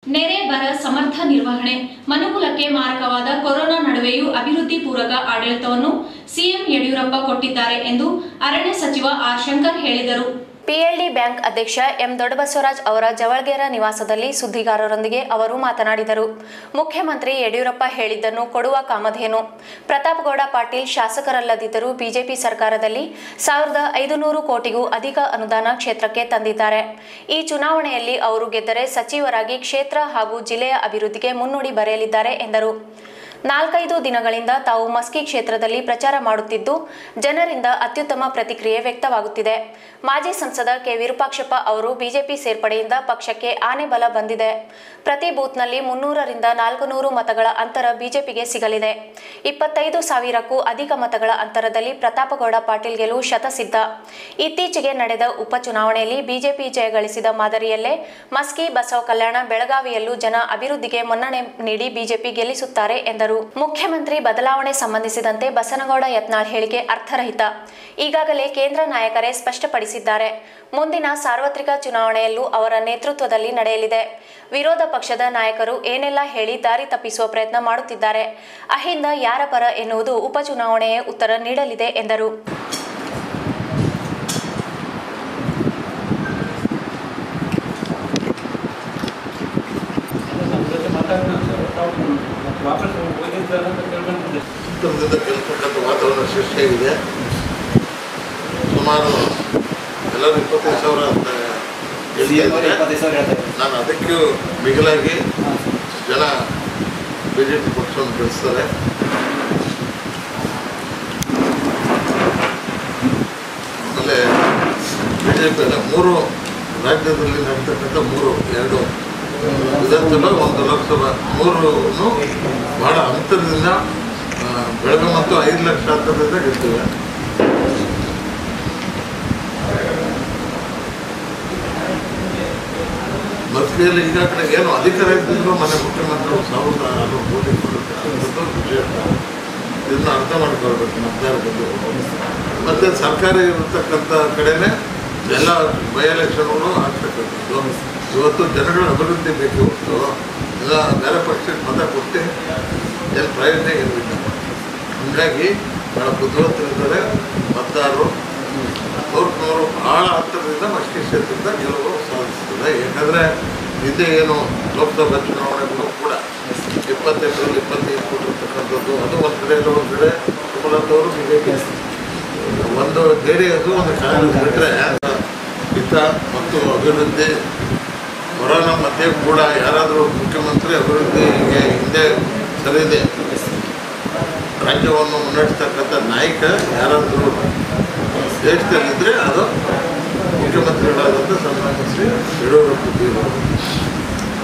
ನೆರೆ ಬರ ಸಮರ್ಥ ನಿರ್ವಹಣೆ, ಮನುಕುಲಕ್ಕೆ ಮಾರಕವಾದ ಕೊರೋನಾ ನಡುವೆಯೂ ಅಭಿವೃದ್ಧಿ ಪೂರಕ ಆಡಳಿತವನ್ನು ಸಿಎಂ ಯಡಿಯೂರಪ್ಪ ಕೊಟ್ಟಿದ್ದಾರೆ ಎಂದು ಅರಣ್ಯ ಸಚಿವ ಆರ್ ಶಂಕರ್ ಹೇಳಿದರು. ಪಿಎಲ್ಡಿ ಬ್ಯಾಂಕ್ ಅಧ್ಯಕ್ಷ ಎಂ ದೊಡ್ಡಬಸವರಾಜ್ ಅವರ ಜವಳಗೇರ ನಿವಾಸದಲ್ಲಿ ಸುದ್ದಿಗಾರರೊಂದಿಗೆ ಅವರು ಮಾತನಾಡಿದರು. ಮುಖ್ಯಮಂತ್ರಿ ಯಡಿಯೂರಪ್ಪ ಹೇಳಿದ್ದನ್ನು ಕೊಡುವ ಕಾಮಧೇನು. ಪ್ರತಾಪಗೌಡ ಪಾಟೀಲ್ ಶಾಸಕರಲ್ಲದಿದ್ದರೂ ಬಿಜೆಪಿ ಸರ್ಕಾರದಲ್ಲಿ 1500 ಕೋಟಿಗೂ ಅಧಿಕ ಅನುದಾನ ಕ್ಷೇತ್ರಕ್ಕೆ ತಂದಿದ್ದಾರೆ. ಈ ಚುನಾವಣೆಯಲ್ಲಿ ಅವರು ಗೆದ್ದರೆ ಸಚಿವರಾಗಿ ಕ್ಷೇತ್ರ ಹಾಗೂ ಜಿಲ್ಲೆಯ ಅಭಿವೃದ್ಧಿಗೆ ಮುನ್ನುಡಿ ಬರೆಯಲಿದ್ದಾರೆ ಎಂದರು. 4-5 ದಿನಗಳಿಂದ ತಾವು ಮಸ್ಕಿ ಕ್ಷೇತ್ರದಲ್ಲಿ ಪ್ರಚಾರ ಮಾಡುತ್ತಿದ್ದು ಜನರಿಂದ ಅತ್ಯುತ್ತಮ ಪ್ರತಿಕ್ರಿಯೆ ವ್ಯಕ್ತವಾಗುತ್ತಿದೆ. ಮಾಜಿ ಸಂಸದ ಕೆ ವಿರೂಪಾಕ್ಷಪ್ಪ ಅವರು ಬಿಜೆಪಿ ಸೇರ್ಪಡೆಯಿಂದ ಪಕ್ಷಕ್ಕೆ ಆನೆ ಬಲ ಬಂದಿದೆ. ಪ್ರತಿ ಬೂತ್ನಲ್ಲಿ 300ರಿಂದ 400 ಮತಗಳ ಅಂತರ ಬಿಜೆಪಿಗೆ ಸಿಗಲಿದೆ. 25,000ಕ್ಕೂ ಅಧಿಕ ಮತಗಳ ಅಂತರದಲ್ಲಿ ಪ್ರತಾಪಗೌಡ ಪಾಟೀಲ್ ಗೆಲುವು ಶತಸಿದ್ಧ. ಇತ್ತೀಚೆಗೆ ನಡೆದ ಉಪಚುನಾವಣೆಯಲ್ಲಿ ಬಿಜೆಪಿ ಜಯಗಳಿಸಿದ ಮಾದರಿಯಲ್ಲೇ ಮಸ್ಕಿ, ಬಸವ ಕಲ್ಯಾಣ, ಬೆಳಗಾವಿಯಲ್ಲೂ ಜನ ಅಭಿವೃದ್ಧಿಗೆ ಮನ್ನಣೆ ನೀಡಿ ಬಿಜೆಪಿ ಗೆಲ್ಲಿಸುತ್ತಾರೆ ಎಂದರು. ಎಂದರು. ಮುಖ್ಯಮಂತ್ರಿ ಬದಲಾವಣೆ ಸಂಬಂಧಿಸಿದಂತೆ ಬಸನಗೌಡ ಯತ್ನಾಳ್ ಹೇಳಿಕೆ ಅರ್ಥರಹಿತ. ಈಗಾಗಲೇ ಕೇಂದ್ರ ನಾಯಕರೇ ಸ್ಪಷ್ಟಪಡಿಸಿದ್ದಾರೆ. ಮುಂದಿನ ಸಾರ್ವತ್ರಿಕ ಚುನಾವಣೆಯಲ್ಲೂ ಅವರ ನೇತೃತ್ವದಲ್ಲಿ ನಡೆಯಲಿದೆ. ವಿರೋಧ ಪಕ್ಷದ ನಾಯಕರು ಏನೆಲ್ಲ ಹೇಳಿ ದಾರಿ ತಪ್ಪಿಸುವ ಪ್ರಯತ್ನ ಮಾಡುತ್ತಿದ್ದಾರೆ. ಅಹಿಂದ ಯಾರ ಪರ ಎನ್ನುವುದು ಉಪಚುನಾವಣೆಯೇ ಉತ್ತರ ನೀಡಲಿದೆ ಎಂದರು. ಗೆಲ್ತಕ್ಕಂಥ ವಾತಾವರಣ ಸೃಷ್ಟಿಯಾಗಿದೆ. ಸುಮಾರು ಎಲ್ಲರೂ 25,000 ಅಂತ ಹೇಳ್ತಿದ್ದಾರೆ. ನಾನು ಅದಕ್ಕೂ ಮಿಗಿಲಾಗಿ ಜನ ಬಿಜೆಪಿ ಪಕ್ಷವನ್ನು ಗೆಲ್ಲಿಸ್ತಾರೆ. ಆಮೇಲೆ ಬಿಜೆಪಿ 3 ರಾಜ್ಯದಲ್ಲಿ ನಡೀತಕ್ಕಂಥ 2 ವಿಧಾನಸಭಾ 1 ಲೋಕಸಭಾ 3 ಬಹಳ ಅಂತರದಿಂದ ಬೆಳಗಾವಿ ಮತ್ತು 5 ಲಕ್ಷ ಅಂತರದಿಂದ ಗೆಲ್ತೀವಿ. ಮಸ್ಕಿಯಲ್ಲಿ ಈಗಾಗಲೇ ಏನು ಅಧಿಕಾರ ಇದ್ದಿದ್ರು ಮನೆ ಮುಖ್ಯಮಂತ್ರಿಗಳು 1,600 ಕೋಟಿ ಕೊಡತಕ್ಕಂಥದ್ದು ವಿಷಯ. ಇದನ್ನು ಅರ್ಥ ಮಾಡ್ಕೊಳ್ಬೇಕು ಮತದಾರ ಬಂದು. ಮತ್ತು ಸರ್ಕಾರ ಇರತಕ್ಕಂಥ ಕಡೆನೇ ಎಲ್ಲ ಬೈ ಎಲೆಕ್ಷನ್ಗಳು ಆಗ್ತಕ್ಕಂಥದ್ದು. ಇವತ್ತು ಜನಗಳ ಅಭಿವೃದ್ಧಿ ಬೇಕು ಹೊತ್ತು ಎಲ್ಲ ಬೇರೆ ಪಕ್ಷಕ್ಕೆ ಮತ ಕೊಟ್ಟು ಏನು ಪ್ರಯೋಜನ ಇರಲಿಲ್ಲ. ಹೀಗಾಗಿ ಭಾಳ ಬುದ್ಧಿವಂತರಿದ್ದಾರೆ ಮತದಾರರು. 100 ಭಾಳ ಹತ್ತಿರದಿಂದ ಮಸ್ಕಿ ಕ್ಷೇತ್ರದಿಂದ ಗೆಲುವು ಸಾಧಿಸ್ತದೆ. ಯಾಕಂದರೆ ಇದೇ ಏನು ಲೋಕಸಭಾ ಚುನಾವಣೆಗಳು ಕೂಡ 28 ಕೊಟ್ಟಿರ್ತಕ್ಕಂಥದ್ದು ಅದು ಒಂದು ಕಡೆ ಎಲ್ಲ ಒಂದು ಕಡೆ ಸುಮಲತವರು ಬಿಜೆಪಿ, ಒಂದು JDS ಒಂದು ಕಾಂಗ್ರೆಸ್ ಬಿಟ್ಟರೆ ಹಿತ ಮತ್ತು ಅಭಿವೃದ್ಧಿ ಕೊರೋನಾ ಮಧ್ಯೆ ಕೂಡ ಯಾರಾದರೂ ಮುಖ್ಯಮಂತ್ರಿ ಅಭಿವೃದ್ಧಿಗೆ ಹಿಂದೆ ಸರಿದೆ ರಾಜ್ಯವನ್ನು ಮುನ್ನಡೆಸ್ತಕ್ಕಂಥ ನಾಯಕ ಯಾರಾದರೂ ದೇಶದಲ್ಲಿದ್ದರೆ ಅದು ಮುಖ್ಯಮಂತ್ರಿಗಳಾದಂಥ ಸನ್ಮಾನ್ಯ ಶ್ರೀ ಯಡಿಯೂರಪ್ಪ.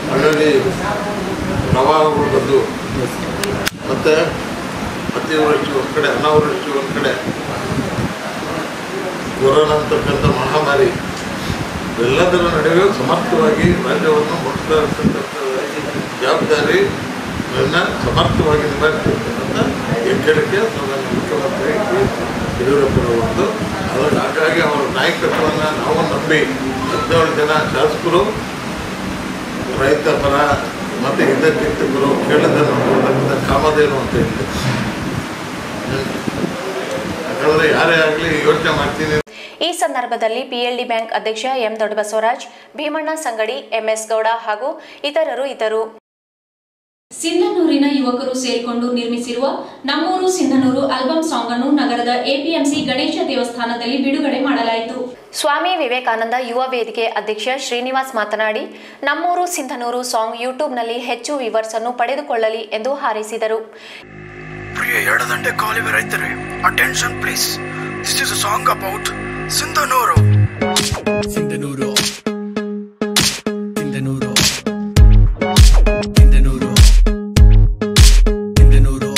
ಹಾಗಾಗಿ ಪ್ರವಾಹಗಳು ಬಂದು ಮತ್ತು ಅತಿವೃಷ್ಟಿ ಒಂದು ಕಡೆ, ಅನಾವೃಷ್ಟಿ ಒಂದು ಕಡೆ, ಕೊರೋನಾ ಅಂತಕ್ಕಂಥ ಮಹಾಮಾರಿ ಎಲ್ಲದರ ನಡುವೆ ಸಮರ್ಥವಾಗಿ ರಾಜ್ಯವನ್ನು ಮುಟ್ಟಿಸ್ತಾ ಇರ್ತಕ್ಕಂಥ ಜವಾಬ್ದಾರಿ ಸಮರ್ಥವಾಗಿ ನಿಭಾಯಿಸಿರ್ತಕ್ಕಂಥ ಹೆಗ್ಗಳಿಕೆ ಸನ್ಮಾನ್ಯ ಮುಖ್ಯಮಂತ್ರಿ ಯಡಿಯೂರಪ್ಪನವರದ್ದು. ಹಾಗಾಗಿ ಅವರ ನಾಯಕತ್ವವನ್ನು ನಾವು ನಂಬಿ 17 ಜನ ಶಾಸಕರು ರೈತ ಪರ ಮತ್ತು ಹಿತಚಿಂತಕರು ಕೇಳದನ್ನು ಕೊಡ್ತಕ್ಕಂಥ ಕಾಮಧೇನು ಅಂತ ಹೇಳಿದೆ. ಯಾಕಂದರೆ ಯಾರೇ ಆಗಲಿ ಯೋಚನೆ ಮಾಡ್ತೀನಿ. ಈ ಸಂದರ್ಭದಲ್ಲಿ ಪಿಎಲ್ಡಿ ಬ್ಯಾಂಕ್ ಅಧ್ಯಕ್ಷ ಎಂ ದೊಡ್ಡಬಸವರಾಜ್, ಭೀಮಣ್ಣ ಸಂಗಡಿ, ಎಂಎಸ್ ಗೌಡ ಹಾಗೂ ಇತರರು ಇದ್ದರು. ಸಿಂಧನೂರಿನ ಯುವಕರು ಸೇರಿಕೊಂಡು ನಿರ್ಮಿಸಿರುವ ನಮ್ಮೂರು ಸಿಂಧನೂರು ಆಲ್ಬಮ್ ಸಾಂಗ್ ಅನ್ನು ನಗರದ ಎಪಿಎಂಸಿ ಗಣೇಶ ದೇವಸ್ಥಾನದಲ್ಲಿ ಬಿಡುಗಡೆ ಮಾಡಲಾಯಿತು. ಸ್ವಾಮಿ ವಿವೇಕಾನಂದ ಯುವ ವೇದಿಕೆ ಅಧ್ಯಕ್ಷ ಶ್ರೀನಿವಾಸ್ ಮಾತನಾಡಿ, ನಮ್ಮೂರು ಸಿಂಧನೂರು ಸಾಂಗ್ ಯೂಟ್ಯೂಬ್ನಲ್ಲಿ ಹೆಚ್ಚು ವ್ಯೂವರ್ಸ್ ಅನ್ನು ಪಡೆದುಕೊಳ್ಳಲಿ ಎಂದು ಹಾರೈಸಿದರು. ಪ್ರಿಯ ಎಡದಂಡೆ ಕಾಲುವೆ ರೈತರೇ, attention please. This is a song about Sindhanur. Sindhanur Sindhanur Sindhanur Sindhanur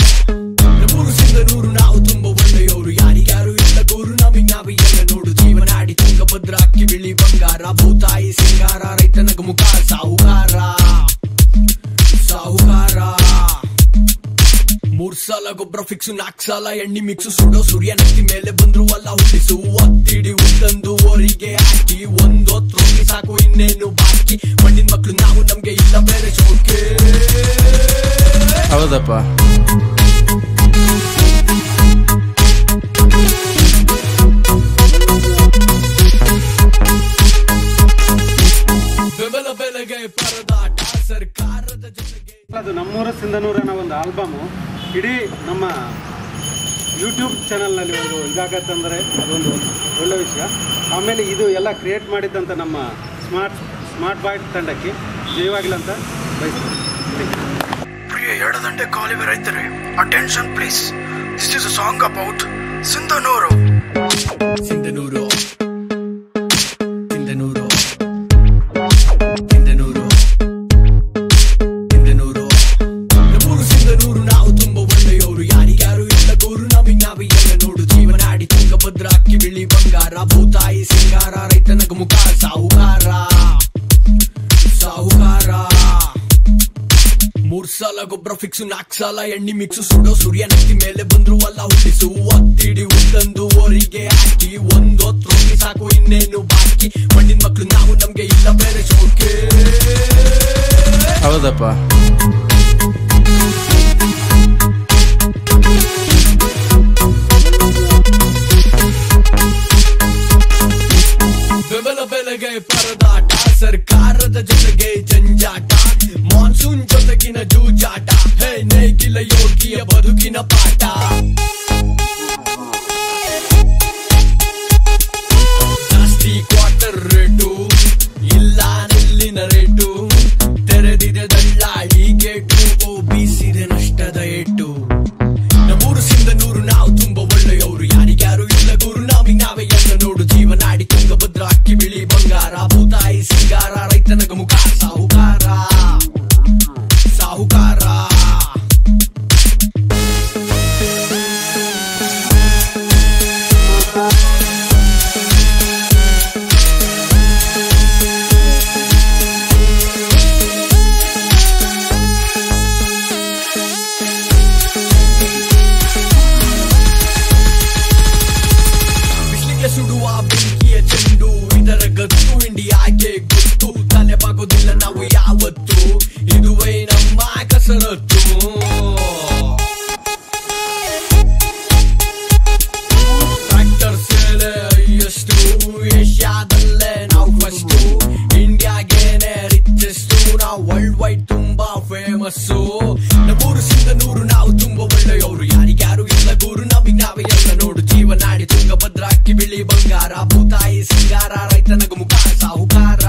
ನಮ್ಮೂರು ಸಿಂಧನೂರು. ನಾವು ತುಂಬ ಒಳ್ಳೆಯವರು, ಯಾರಿಗಾರು ಇಲ್ಲ ಗೂರು. ನಾವೇ ಎಲ್ಲ ನೋಡು ಜೀವನಾಡಿ ತುಂಗಭದ್ರ ಅಕ್ಕಿ ಬಿಳಿ ಬಂಗಾರ, ಭೂತಾಯಿ ಸಿಂಗಾರ, ರೈತನಗ ಮುಖ ಸಾಹುಕಾರ ಸಾಹುಕಾರ. 3 ಸಲ ಗೊಬ್ಬರ ಫಿಕ್ಸು, 4 ಸಲ ಎಣ್ಣೆ ಮಿಕ್ಸು, ಸುಡೋ ಸೂರ್ಯ ನತ್ತಿ ಮೇಲೆ ಬಂದ್ರು ಅಲ್ಲ ಹುಟ್ಟಿಸು. ಒತ್ತಿಡಿ ಉತ್ತಂದು ಓರಿಗೆ ಹಾಕಿ ಒಂದೊತ್ತು ರೊಟ್ಟಿ ಸಾಕು, ಇನ್ನೇನು ಬಾಕಿ. ಮಣ್ಣಿನ ಮಕ್ಕಳು ನಾವು, ನಮ್ಗೆ ಇಲ್ಲ ಬೇರೆ ಶೋಕೆ. ಹೌದಪ್ಪ. ಬೆಂಬಲ ಬೆಲೆಗೆ ಪರದಾಟ ಸರ್ಕಾರದ ಜೊತೆಗೆ. ಅದು ನಮ್ಮೂರು ಸಿಂಧನೂರು ಅನ್ನೋ ಒಂದು ಆಲ್ಬಮು ಇಡೀ ನಮ್ಮ ಯೂಟ್ಯೂಬ್ ಚಾನಲ್ನಲ್ಲಿ ಒಂದು ಇದಾಗತ್ತಂದರೆ ಅದೊಂದು ಒಳ್ಳೆ ವಿಷಯ. ಆಮೇಲೆ ಇದು ಎಲ್ಲ ಕ್ರಿಯೇಟ್ ಮಾಡಿದ್ದಂಥ ನಮ್ಮ ಸ್ಮಾರ್ಟ್ ಬಾಯ್ ತಂಡಕ್ಕೆ ಜಯವಾಗಿಲ್ಲ ಅಂತ ಬಯಸ್ತೀನಿ. ಪ್ರಿಯ ಎಡದಂಡೆ ಕಾಲುವೆ ರೈತರೇ, attention please. This is a song about Sindhanur. Sindhanur Sindhanur Sindhanur Sindhanur ನಮ್ಮೂರು ಸಿಂಧನೂರು. ನಾವು ತುಂಬ ಒಳ್ಳೆಯವರು, ಯಾರಿಗಾರು ಇಲ್ಲ ಗೂರು. ನಾವೇ ಎಲ್ಲ ನೋಡು ಜೀವನಾಡಿ ತುಂಗಭದ್ರ ಅಕ್ಕಿ ಬಿಳಿ ಬಂಗಾರ, ಭೂತಾಯಿ ಸಿಂಗಾರ, ರೈತನಗ ಮುಖ ಸಾಹುಕಾರ ಸಾಹುಕಾರ. 3 ಸಲ ಗೊಬ್ಬರ ಫಿಕ್ಸು 4 ಸಲ ಎಣ್ಣೆ ಮಿಕ್ಸು ಸುಡೋ ಸೂರ್ಯ ನೆತ್ತಿ ಮೇಲೆ ಬಂದ್ರು ಅಲ್ಲ ಹುಟ್ಟಿಸು ಒತ್ತಿಡಿ ಉತ್ತಂದು ಓರಿಗೆ ಹಾಕಿ ಒಂದೊತ್ತು ರೊಟ್ಟಿ ಸಾಕು ಇನ್ನೇನು ಬಾಕಿ ಮಣ್ಣಿನ ಮಕ್ಳು ನಾವು ನಮ್ಗೆ ಇಲ್ಲ ಬೇರೆ ಶೋಕೆ. ಹೌದಪ್ಪ. ಬೆಂಬಲ ಬೆಲೆಗೆ ಪರದಾಟ ಸರ್ಕಾರದ ಜೊತೆಗೆ ಜಂಜಾಟ ಮಾನ್ಸೂನ್ ಜೊತೆಗಿನ ಜೂಜಾಟ ಹೇ ನೇಗಿಲ ಯೋಗಿಯ ಬದುಕಿನ ಪಾಠ. ಜಾಸ್ತಿ ಕ್ವಾರ್ಟರ್ ರೇಟು ಇಲ್ಲ ನೆಲ್ಲಿನ ರೇಟು ತೆರೆದಿದೆ ದಳ್ಳಾಳಿ ಗೇಟು ಬೀಸಿದೆ ನಷ್ಟದ ಏಟು. ನಮ್ಮೂರು ಸಿಂಧನೂರು ನಾವು ತುಂಬ ಒಳ್ಳೆಯವರು ಯಾರಿಗ್ಯಾರು ಇಲ್ಲ ಗುರು ನಾವಿಗೆ ನಾವೇ ಎಲ್ಲ ನೋಡು ಜೀವನಾಡಿ ತುಂಗಭದ್ರ ಅಕ್ಕಿ ಬಿಳಿ ಬಂಗಾರ ಭೂತಾಯಿ ಸಿಂಗಾರ ರೈತನ ಗಮುಖ ಸಾಹುಕಾರ ಸಾಹುಕಾರ. ಸುಡುವ ಬೆಂಕಿಯ ಚೆಂಡು ಇದರ ಗತ್ತು ಇಂಡಿಯಾಗೆ ಗೊತ್ತು ತಲೆ ಬಾಗೋದಿಲ್ಲ ನಾವು ಯಾವತ್ತು ಇದುವೇ ನಮ್ಮ ಕಸರತ್ತು. ಟ್ರ್ಯಾಕ್ಟರ್ ಸೇಲೆ ಎಷ್ಟು ಏಷ್ಯಾದಲ್ಲೇ ನಾವು ಫಸ್ಟು ಇಂಡಿಯಾಗೇನೆ ರಿಚೆಸ್ಟು ನಾವು ವರ್ಲ್ಡ್ ವೈಡ್ ತುಂಬಾ ಫೇಮಸ್ಸು. ನಮ್ಮೂರು ಸಿಂಧನೂರು ನಾವು ತುಂಬಾ ಒಳ್ಳೆಯವರು ಯಾರಿಗ್ಯಾರು ಇಲ್ಲ ಗುರು ನಮಿಗೆ ನಾವೇ ಎಲ್ಲ ನೋಡು ಜೀವನಾಡಿ ತುಂಗಭದ್ರ ಅಕ್ಕಿ ಬಿಳಿ ಬಂಗಾರ ಭೂತಾಯಿ ಸಿಂಗಾರ ರೈತನ ಮುಖ ಸಾಹುಕಾರ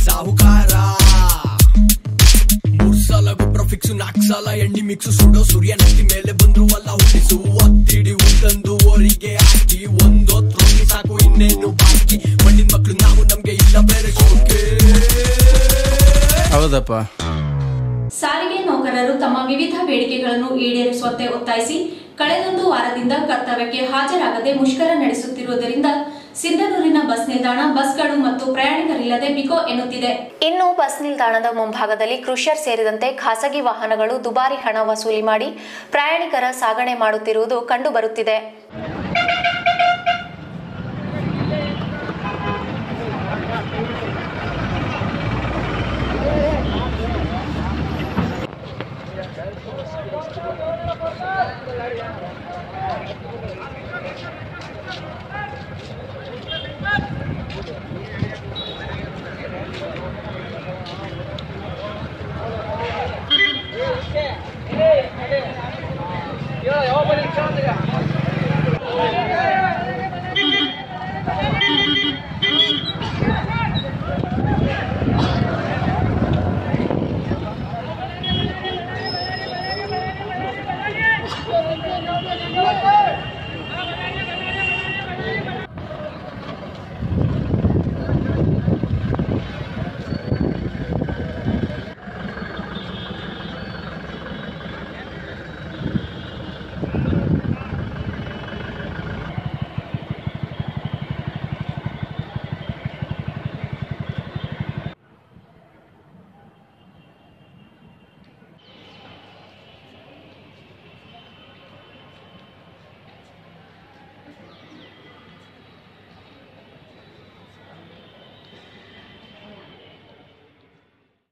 ಸಾಹುಕಾರ. 3 ಸಲ ಗೊಬ್ಬರ ಫಿಕ್ಸು 4 ಸಲ ಎಣ್ಣೆ ಮಿಕ್ಸು ಸುಡೋ ಸೂರ್ಯ ನೆತ್ತಿ ಮೇಲೆ ಬಂದ್ರು ಅಲ್ಲ ಹುಟ್ಟಿಸು ಒತ್ತಿಡಿ ಉತ್ತಂದು ಓರಿಗೆ ಹಾಕಿ ಒಂದೊತ್ತು ರೊಟ್ಟಿ ಸಾಕು ಇನ್ನೇನು ಬಾಕಿ ಮಣ್ಣಿನ ಮಕ್ಳು ನಾವು ನಮ್ಗೆ ಇಲ್ಲ ಬೇರೆ ಶೋಕೆ. ಹೌದಪ್ಪ. ಸಾರಿಗೆ ನೌಕರರು ತಮ್ಮ ವಿವಿಧ ಬೇಡಿಕೆಗಳನ್ನು ಈಡೇರಿಸುವಂತೆ ಒತ್ತಾಯಿಸಿ ಕಳೆದೊಂದು ವಾರದಿಂದ ಕರ್ತವ್ಯಕ್ಕೆ ಹಾಜರಾಗದೆ ಮುಷ್ಕರ ನಡೆಸುತ್ತಿರುವುದರಿಂದ ಸಿಂಧನೂರಿನ ಬಸ್ ನಿಲ್ದಾಣ ಬಸ್ಗಳು ಮತ್ತು ಪ್ರಯಾಣಿಕರಿಲ್ಲದೆ ಬಿಕೋ ಎನ್ನುತ್ತಿದೆ. ಇನ್ನು ಬಸ್ ನಿಲ್ದಾಣದ ಮುಂಭಾಗದಲ್ಲಿ ಕ್ರೂಷರ್ ಸೇರಿದಂತೆ ಖಾಸಗಿ ವಾಹನಗಳು ದುಬಾರಿ ಹಣ ವಸೂಲಿ ಮಾಡಿ ಪ್ರಯಾಣಿಕರ ಸಾಗಣೆ ಮಾಡುತ್ತಿರುವುದು ಕಂಡುಬರುತ್ತಿದೆ.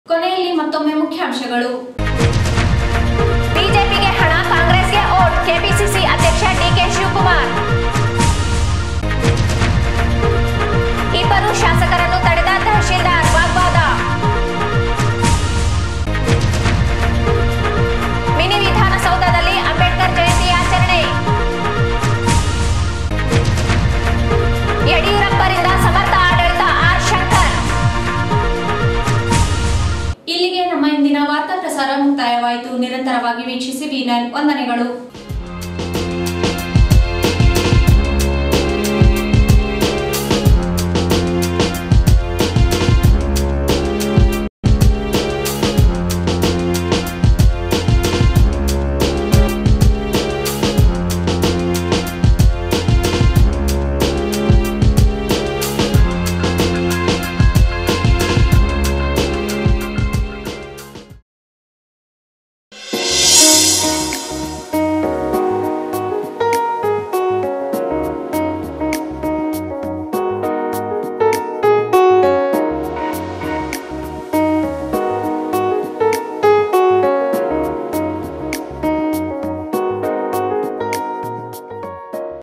ಕೊನೆಯಲ್ಲಿ ಮತ್ತೊಮ್ಮೆ ಮುಖ್ಯಾಂಶಗಳು. ಬಿಜೆಪಿಗೆ ಹಣ ಕಾಂಗ್ರೆಸ್ಗೆ ಓಟ್ ಕೆಪಿಸಿಸಿ ಅಧ್ಯಕ್ಷ ಡಿಕೆ ಶಿವಕುಮಾರ್. ಇಬ್ಬರು ಶಾಸಕರನ್ನು ತಡೆದ ತಹಶೀಲ್ದಾರ್ ವಾಗ್ವಾದ. ಮಿನಿ ವಿಧಾನಸೌಧದಲ್ಲಿ ಅಂಬೇಡ್ಕರ್ ಜಯಂತಿ ಆಚರಣೆ. ಯಡಿಯೂರಪ್ಪರಿಂದ ಸಮರ್ಥ ಆಡಳಿತ ಆರ್ ಶಂಕರ್. ಇಲ್ಲಿಗೆ ನಮ್ಮ ಇಂದಿನ ವಾರ್ತಾ ಪ್ರಸಾರ ಮುಕ್ತಾಯವಾಯಿತು. ನಿರಂತರವಾಗಿ ವೀಕ್ಷಿಸಿ V9 ವಂದನೆಗಳು.